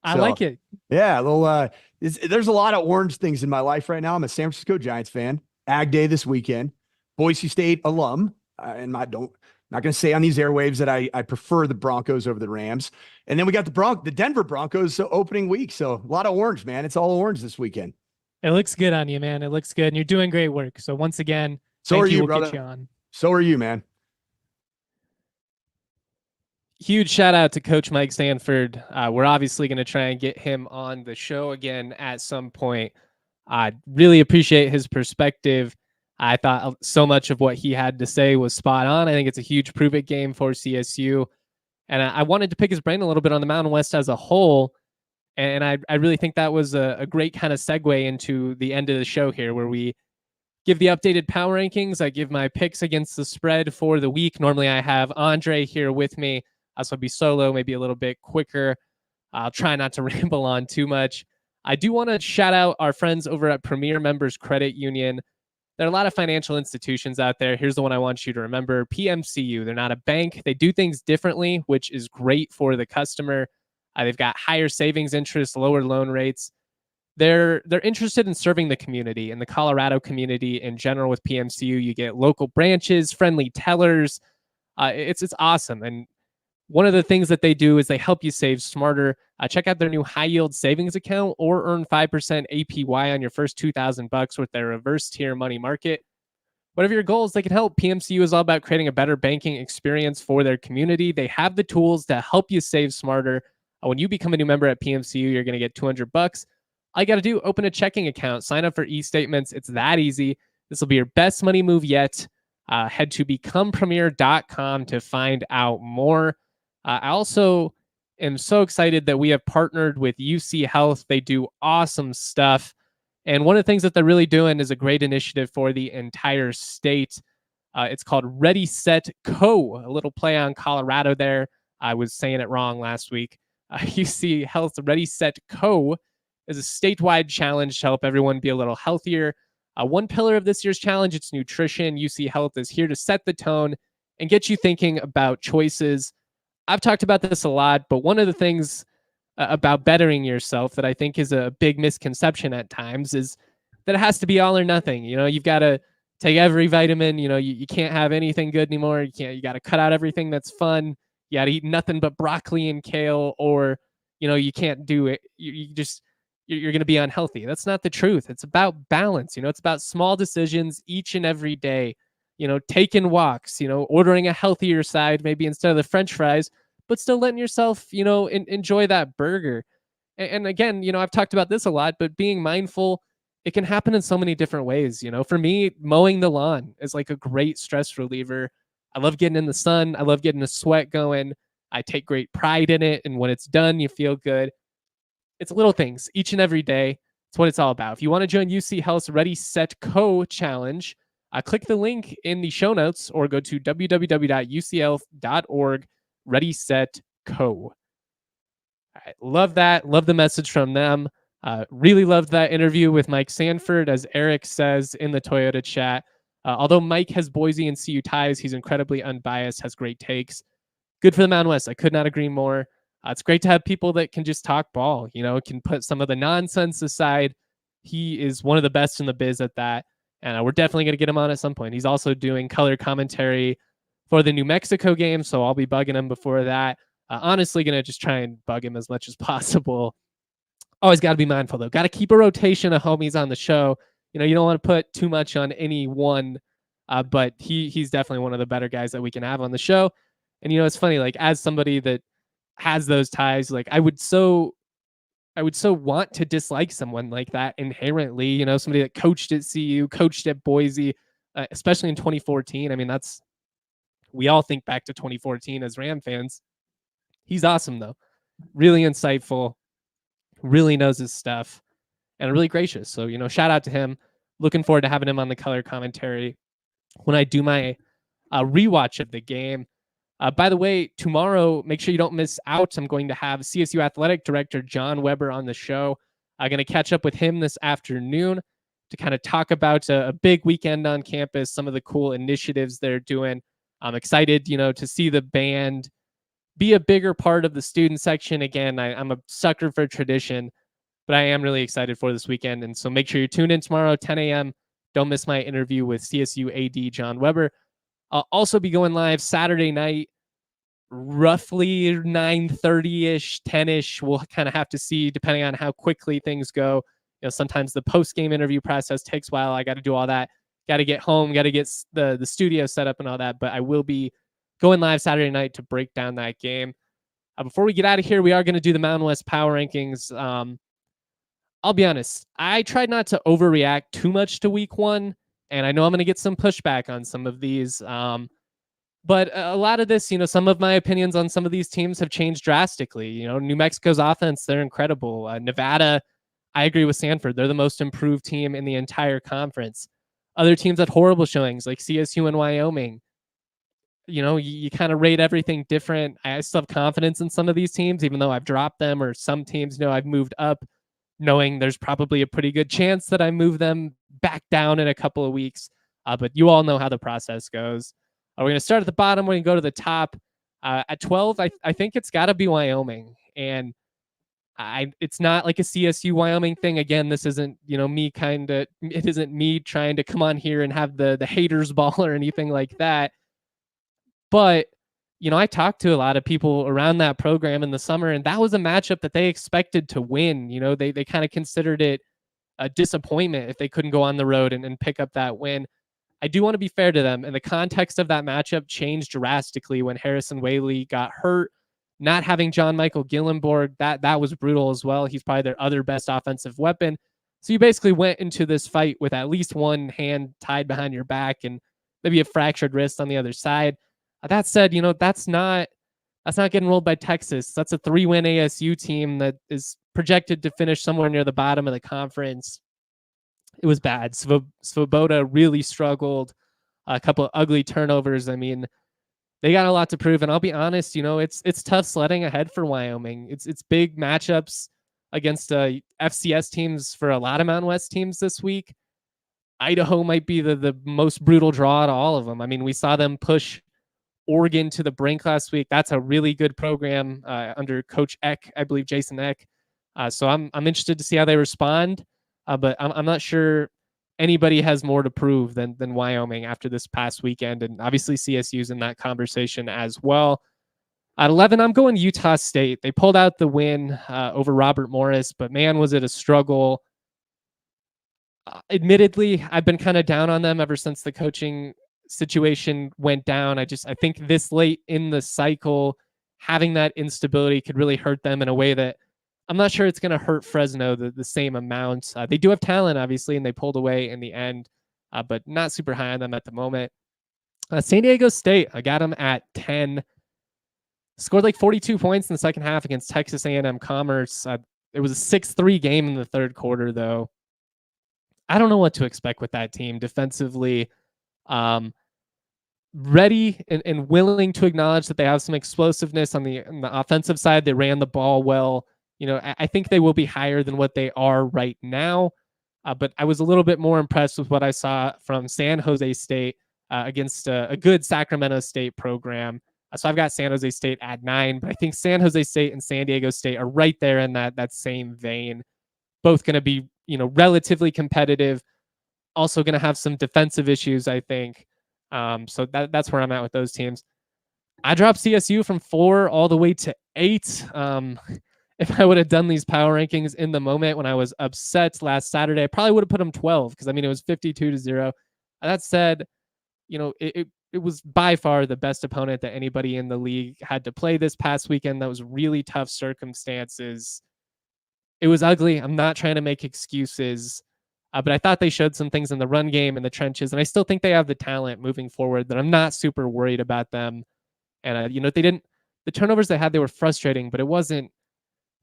I like it. Yeah, a little. There's a lot of orange things in my life right now. I'm a San Francisco Giants fan. Ag Day this weekend. Boise State alum, and not going to say on these airwaves that I prefer the Broncos over the Rams. And then we got the Denver Broncos opening week. So a lot of orange, man. It's all orange this weekend. It looks good on you, man. It looks good. And you're doing great work. So once again, so are you, we'll brother. Get you on. So are you, man. Huge shout out to Coach Mike Sanford. We're obviously going to try and get him on the show again at some point. I really appreciate his perspective. I thought so much of what he had to say was spot on. I think it's a huge prove-it game for CSU. And I wanted to pick his brain a little bit on the Mountain West as a whole. And I really think that was a great kind of segue into the end of the show here, where we give the updated power rankings. I give my picks against the spread for the week. Normally I have Andre here with me. So I'll be solo, maybe a little bit quicker. I'll try not to ramble on too much. I do want to shout out our friends over at Premier Members Credit Union. There are a lot of financial institutions out there. Here's the one I want you to remember. PMCU. They're not a bank. They do things differently, which is great for the customer. They've got higher savings interest, lower loan rates. They're interested in serving the community and the Colorado community in general. With PMCU, you get local branches, friendly tellers. It's awesome. And one of the things that they do is they help you save smarter. Check out their new high yield savings account or earn 5% APY on your first $2,000 with their reverse tier money market. Whatever your goals, they can help. PMCU is all about creating a better banking experience for their community. They have the tools to help you save smarter. When you become a new member at PMCU, you're going to get $200. All you got to do, open a checking account, sign up for e-statements. It's that easy. This will be your best money move yet. Head to becomepremier.com to find out more. I also am so excited that we have partnered with UC Health. They do awesome stuff. And one of the things that they're really doing is a great initiative for the entire state. It's called Ready, Set, Co. A little play on Colorado there. I was saying it wrong last week. UC Health Ready, Set, Co. is a statewide challenge to help everyone be a little healthier. One pillar of this year's challenge, it's nutrition. UC Health is here to set the tone and get you thinking about choices. I've talked about this a lot, but one of the things about bettering yourself that I think is a big misconception at times is that it has to be all or nothing. You know, you've got to take every vitamin. You know, you can't have anything good anymore. You got to cut out everything that's fun. You got to eat nothing but broccoli and kale, or, you know, you can't do it. You're going to be unhealthy. That's not the truth. It's about balance. You know, it's about small decisions each and every day. You know, taking walks, you know, ordering a healthier side, maybe instead of the French fries, but still letting yourself, you know, enjoy that burger. And again, you know, I've talked about this a lot, but being mindful, it can happen in so many different ways. You know, for me, mowing the lawn is like a great stress reliever. I love getting in the sun. I love getting the sweat going. I take great pride in it. And when it's done, you feel good. It's little things each and every day. It's what it's all about. If you want to join UC Health's Ready, Set, Co. challenge, click the link in the show notes or go to www.ucl.org, Ready, Set, Co. right, love that. Love the message from them. Really loved that interview with Mike Sanford, as Eric says in the Toyota chat. Although Mike has Boise and CU ties, he's incredibly unbiased, has great takes. Good for the Mountain West. I could not agree more. It's great to have people that can just talk ball, can put some of the nonsense aside. He is one of the best in the biz at that. And we're definitely going to get him on at some point. He's also doing color commentary for the New Mexico game, so I'll be bugging him before that. Honestly, going to just try and bug him as much as possible. Always got to be mindful, though. Got to keep a rotation of homies on the show. You don't want to put too much on any one, but he's definitely one of the better guys that we can have on the show. And, it's funny, like, as somebody that has those ties, like, I would so want to dislike someone like that inherently, somebody that coached at CU, coached at Boise, especially in 2014. I mean, we all think back to 2014 as Ram fans. He's awesome, though. Really insightful, really knows his stuff, and really gracious. So, shout out to him. Looking forward to having him on the color commentary when I do my rewatch of the game. By the way, tomorrow, make sure you don't miss out. I'm going to have CSU Athletic Director John Weber on the show. I'm going to catch up with him this afternoon to kind of talk about a big weekend on campus, some of the cool initiatives they're doing. I'm excited, to see the band be a bigger part of the student section. Again, I'm a sucker for tradition, but I am really excited for this weekend. And so make sure you tune in tomorrow, 10 a.m. Don't miss my interview with CSU AD John Weber. I'll also be going live Saturday night, roughly 9:30-ish, 10-ish. We'll kind of have to see depending on how quickly things go. Sometimes the post-game interview process takes a while. I got to do all that. Got to get home, got to get the studio set up and all that. But I will be going live Saturday night to break down that game. Before we get out of here, we are going to do the Mountain West Power Rankings. I'll be honest, I tried not to overreact too much to week one. And I know I'm going to get some pushback on some of these. But a lot of this, some of my opinions on some of these teams have changed drastically. New Mexico's offense, they're incredible. Nevada, I agree with Samford. They're the most improved team in the entire conference. Other teams had horrible showings like CSU and Wyoming. You kind of rate everything different. I still have confidence in some of these teams, even though I've dropped them, or some teams, I've moved up, knowing there's probably a pretty good chance that I move them back down in a couple of weeks. But you all know how the process goes. We're going to start at the bottom. We're going to go to the top. At 12, I think it's got to be Wyoming. And it's not like a CSU Wyoming thing. Again, this isn't, it isn't me trying to come on here and have the haters ball or anything like that. But, I talked to a lot of people around that program in the summer, and that was a matchup that they expected to win. They kind of considered it a disappointment if they couldn't go on the road and pick up that win. I do want to be fair to them, and the context of that matchup changed drastically when Harrison Whaley got hurt. Not having John Michael Gillenborg, that was brutal as well. He's probably their other best offensive weapon. So you basically went into this fight with at least one hand tied behind your back and maybe a fractured wrist on the other side. That said, that's not getting rolled by Texas. That's a 3-win ASU team that is projected to finish somewhere near the bottom of the conference. It was bad. Svoboda really struggled. A couple of ugly turnovers. I mean, they got a lot to prove. And I'll be honest, it's tough sledding ahead for Wyoming. It's big matchups against FCS teams for a lot of Mountain West teams this week. Idaho might be the most brutal draw to all of them. I mean, we saw them push Oregon to the brink last week. That's a really good program under Coach Eck, I believe Jason Eck. So I'm interested to see how they respond. But I'm not sure anybody has more to prove than Wyoming after this past weekend. And obviously CSU's in that conversation as well. At 11, I'm going Utah State. They pulled out the win over Robert Morris, but man, was it a struggle. Admittedly, I've been kind of down on them ever since the coaching situation went down. I think this late in the cycle, having that instability could really hurt them in a way that I'm not sure it's going to hurt Fresno the same amount. They do have talent, obviously, and they pulled away in the end, but not super high on them at the moment. San Diego State, I got them at 10. Scored like 42 points in the second half against Texas A&M Commerce. It was a 6-3 game in the third quarter, though. I don't know what to expect with that team defensively. Ready and willing to acknowledge that they have some explosiveness on the offensive side. They ran the ball well. I think they will be higher than what they are right now. But I was a little bit more impressed with what I saw from San Jose State against a good Sacramento State program. So I've got San Jose State at 9, but I think San Jose State and San Diego State are right there in that same vein. Both going to be, relatively competitive. Also going to have some defensive issues, I think. So that's where I'm at with those teams. I dropped CSU from 4 all the way to 8. If I would have done these power rankings in the moment when I was upset last Saturday, I probably would have put them 12 because it was 52-0. That said, it was by far the best opponent that anybody in the league had to play this past weekend. That was really tough circumstances. It was ugly. I'm not trying to make excuses, but I thought they showed some things in the run game and the trenches, and I still think they have the talent moving forward that I'm not super worried about them. And, the turnovers they had, they were frustrating, but it wasn't,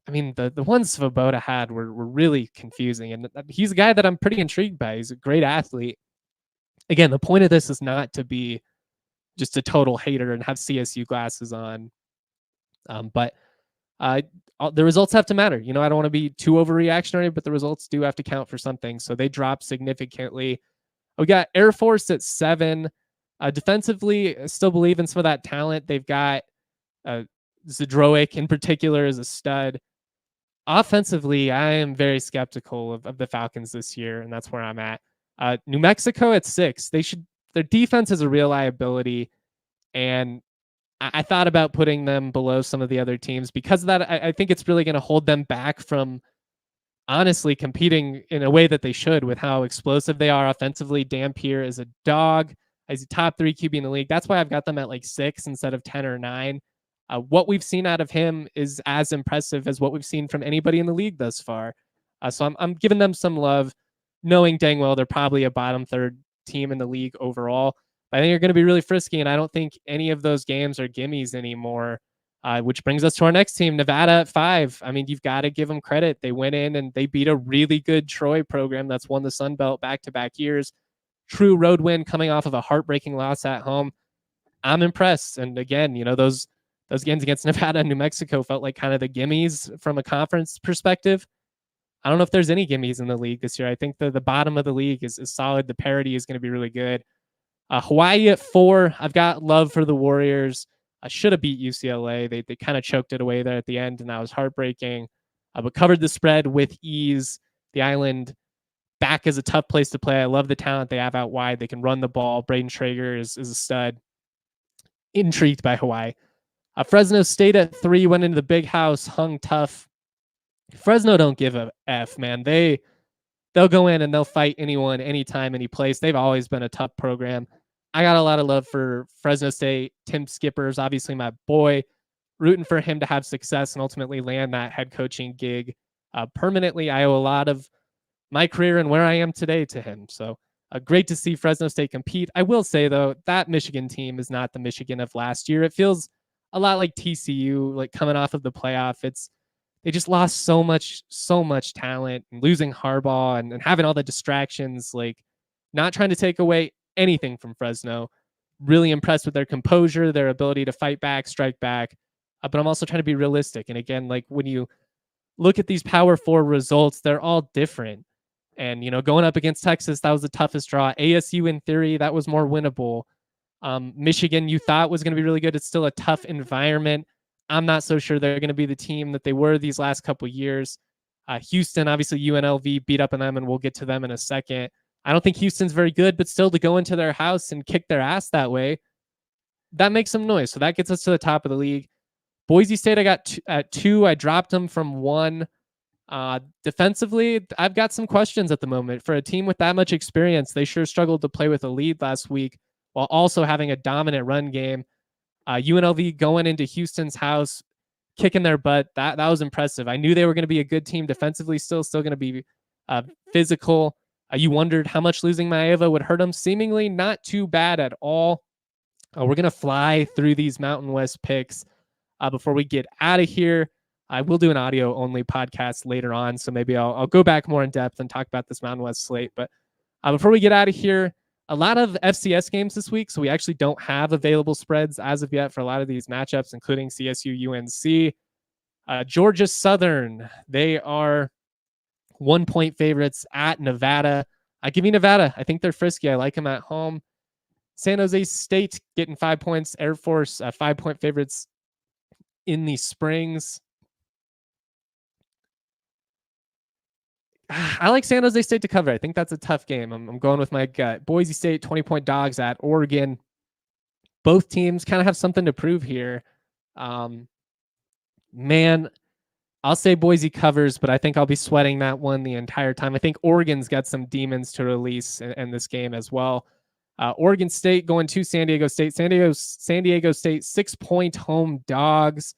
the ones Svoboda had were really confusing. And he's a guy that I'm pretty intrigued by. He's a great athlete. Again, the point of this is not to be just a total hater and have CSU glasses on. But the results have to matter. I don't want to be too overreactionary, but the results do have to count for something. So they dropped significantly. We got Air Force at 7. Defensively, I still believe in some of that talent. They've got Zdroik in particular is a stud. Offensively, I am very skeptical of the Falcons this year, and that's where I'm at. New Mexico at 6. Their defense is a real liability, and I thought about putting them below some of the other teams because of that. I think it's really going to hold them back from honestly competing in a way that they should with how explosive they are offensively. Dampier is a dog. He's a top 3 QB in the league. That's why I've got them at 6 instead of 10 or 9. What we've seen out of him is as impressive as what we've seen from anybody in the league thus far. So I'm giving them some love, knowing dang well they're probably a bottom 3rd team in the league overall. But I think they're going to be really frisky, and I don't think any of those games are gimmies anymore, which brings us to our next team, Nevada at 5. You've got to give them credit. They went in and they beat a really good Troy program that's won the Sun Belt back-to-back years. True road win coming off of a heartbreaking loss at home. I'm impressed. And again, those games against Nevada and New Mexico felt like kind of the gimmies from a conference perspective. I don't know if there's any gimmies in the league this year. I think the bottom of the league is solid. The parity is going to be really good. Hawaii at 4. I've got love for the Warriors. I should have beat UCLA. They kind of choked it away there at the end, and that was heartbreaking. But covered the spread with ease. The Island back is a tough place to play. I love the talent they have out wide. They can run the ball. Braden Traeger is a stud. Intrigued by Hawaii. Fresno State at 3 went into the big house, hung tough. Fresno don't give a F, man. They'll go in and they'll fight anyone, anytime, any place. They've always been a tough program. I got a lot of love for Fresno State. Tim Skipper's obviously my boy. Rooting for him to have success and ultimately land that head coaching gig permanently. I owe a lot of my career and where I am today to him. So great to see Fresno State compete. I will say, though, that Michigan team is not the Michigan of last year. It feels a lot like TCU, like coming off of the playoff. They just lost so much talent, and losing Harbaugh and having all the distractions, not trying to take away anything from Fresno. Really impressed with their composure, their ability to fight back, strike back. But I'm also trying to be realistic. And again, when you look at these Power 4 results, they're all different. And, going up against Texas, that was the toughest draw. ASU, in theory, that was more winnable. Michigan, you thought was going to be really good. It's still a tough environment. I'm not so sure they're going to be the team that they were these last couple of years. Houston, obviously UNLV beat up on them, and we'll get to them in a second. I don't think Houston's very good, but still to go into their house and kick their ass that way, that makes some noise. So that gets us to the top of the league. Boise State, I got at 2. I dropped them from 1. Defensively, I've got some questions at the moment. For a team with that much experience, they sure struggled to play with a lead last week while also having a dominant run game. UNLV going into Houston's house, kicking their butt. That was impressive. I knew they were going to be a good team defensively, still going to be physical. You wondered how much losing Maeva would hurt them. Seemingly not too bad at all. We're going to fly through these Mountain West picks before we get out of here. I will do an audio only podcast later on, so maybe I'll go back more in depth and talk about this Mountain West slate. But before we get out of here, a lot of FCS games this week, so we actually don't have available spreads as of yet for a lot of these matchups, including CSU UNC. Georgia Southern, they are 1-point favorites at Nevada. Give me Nevada. I think they're frisky. I like them at home. San Jose State getting 5 points. Air Force, 5-point favorites in the Springs. I like San Jose State to cover. I think that's a tough game. I'm going with my gut. Boise State, 20-point dogs at Oregon. Both teams kind of have something to prove here. Man, I'll say Boise covers, but I think I'll be sweating that one the entire time. I think Oregon's got some demons to release in this game as well. Oregon State going to San Diego State. San Diego State, 6-point home dogs.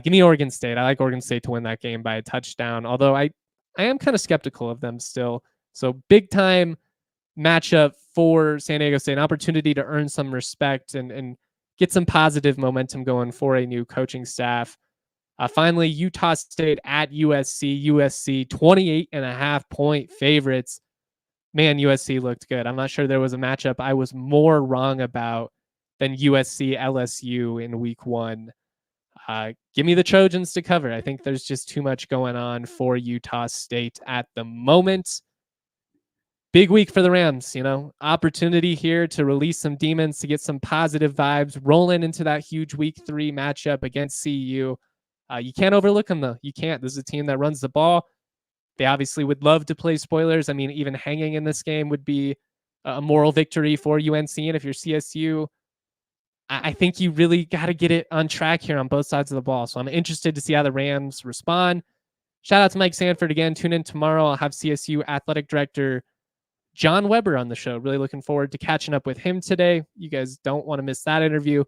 Give me Oregon State. I like Oregon State to win that game by a touchdown, although I am kind of skeptical of them still. So big time matchup for San Diego State, an opportunity to earn some respect and get some positive momentum going for a new coaching staff. Finally, Utah State at USC. USC 28.5-point favorites. Man, USC looked good. I'm not sure there was a matchup I was more wrong about than USC LSU in week 1. Give me the Trojans to cover. I think there's just too much going on for Utah State at the moment. Big week for the Rams, opportunity here to release some demons, to get some positive vibes, rolling into that huge week 3 matchup against CU. You can't overlook them, though. You can't. This is a team that runs the ball. They obviously would love to play spoilers. I mean, even hanging in this game would be a moral victory for UNC. And if you're CSU, I think you really got to get it on track here on both sides of the ball. So I'm interested to see how the Rams respond. Shout out to Mike Sanford again. Tune in tomorrow. I'll have CSU Athletic Director John Weber on the show. Really looking forward to catching up with him today. You guys don't want to miss that interview.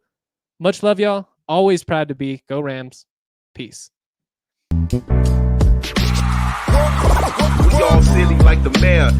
Much love, y'all. Always proud to be. Go Rams. Peace. We all silly like the mayor.